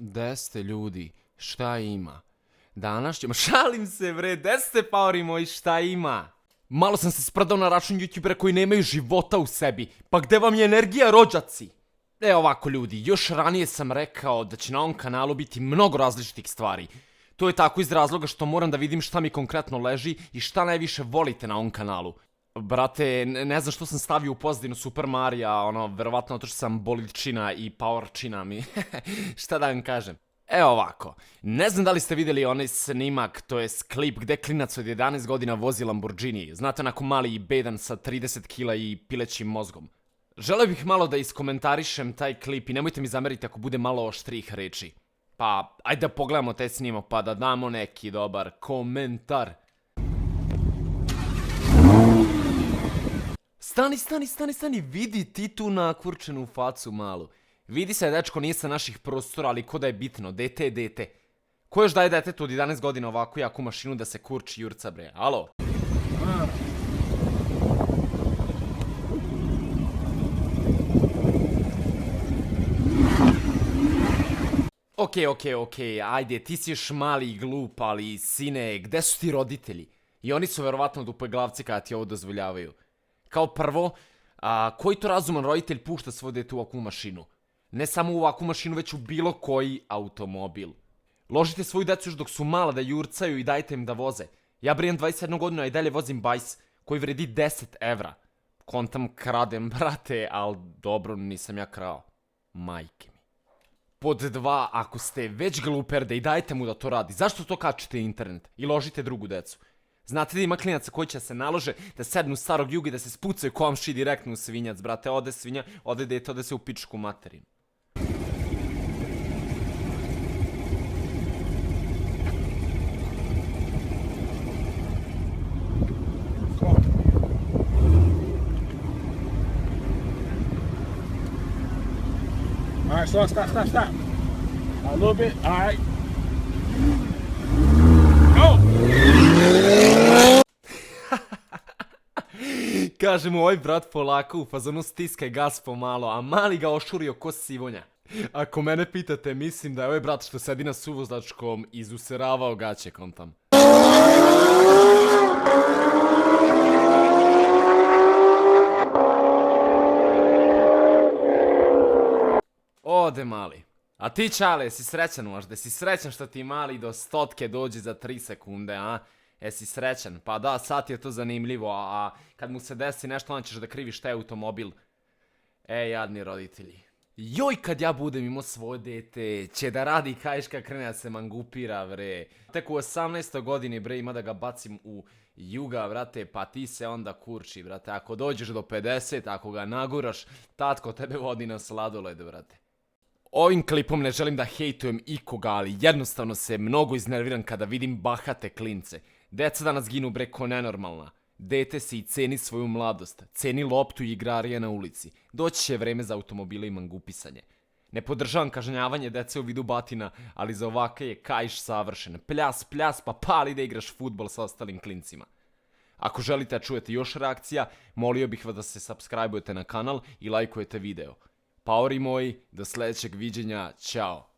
Gde ste ljudi? Šta ima? Danas ćemo... Šalim se bre, gde ste paori moji, šta ima? Malo sam se sprdao na račun youtubera koji nemaju života u sebi. Pa gde vam je energija, rođaci? Ovako ljudi, još ranije sam rekao da će na ovom kanalu biti mnogo različitih stvari. To je tako iz razloga što moram da vidim šta mi konkretno leži i šta najviše volite na ovom kanalu. Brate, ne znam što sam stavio u pozadinu Super Marija, verovatno to što sam bolidčina i powerčina mi. Šta da vam kažem? Ovako, ne znam da li ste vidjeli onaj snimak, to je klip gde klinac od 11 godina vozi Lamborghini. Znate, onako mali i bedan sa 30 kila i pilećim mozgom. Želeo bih malo da iskomentarišem taj klip i nemojte mi zameriti ako bude malo oštrih reči. Pa, ajde da pogledamo taj snimak pa da damo neki dobar komentar. Stani, vidi ti tu nakvrčenu facu malu. Vidi se, dečko nije sa naših prostora, ali ko da je bitno, dete je dete. Ko još daje detetu od 11 godina ovako jaku mašinu da se kurči jurca bre, alo? Okej, ajde, ti si još mali i glup, ali sine, gde su ti roditelji? I oni su verovatno dupeglavci kada ti ovo dozvoljavaju. Kao prvo, koji to razuman roditelj pušta svoj dete u ovakvu mašinu? Ne samo u ovakvu mašinu, već u bilo koji automobil. Ložite svoju decu još dok su mala da jurcaju i dajte im da voze. Ja brijem 21 godinu, a i dalje vozim bajs koji vredi 10 evra. Kontam kradem, brate, ali dobro, nisam ja krao. Majke mi. Pod 2, ako ste već gluperde i dajte mu da to radi, zašto to kačite internet i ložite drugu decu? Znate da ima klinaca koji će se nalože da sednu starog juga i da se spucaju komši direktno u svinjac, brate, ode svinja, ode dete, ode se u pičku materinu. Alright, stop. A little bit, alright. Go! Kaže mu ovaj brat polako u fazonu stiskaj gas pomalo, a mali ga ošurio ko sivonja. Ako mene pitate, mislim da je ovaj brat što sedi na suvozačkom izuseravao gaće kontam. Ode mali. A ti čale, si srećan možda? Si srećan što ti mali do 100 dođe za 3 sekunde, a? Jesi srećan? Pa da, sad je to zanimljivo, a kad mu se desi nešto, onda ćeš da kriviš taj automobil. Jadni roditelji. Joj, kad ja budem imao svoje dete, će da radi kajška krene da se mangupira, bre. Tek u 18. godini, bre, ima da ga bacim u juga, brate, pa ti se onda kurči, brate. Ako dođeš do 50, ako ga naguraš, tatko tebe vodi na sladoled, brate. Ovim klipom ne želim da hejtujem ikoga, ali jednostavno se mnogo iznerviram kada vidim bahate klince. Deca danas ginu bre ko nenormalna. Dete si i ceni svoju mladost, ceni loptu i igrarije na ulici. Doći će vreme za automobile i mangupisanje. Ne podržavam kažnjavanje dece u vidu batina, ali za ovake je kaiš savršen. Pljas, pa pali da igraš fudbal sa ostalim klincima. Ako želite da čujete još reakcija, molio bih vas da se subscribe-ujete na kanal i lajkujete video. Paori moji, do sljedećeg viđenja, ćao!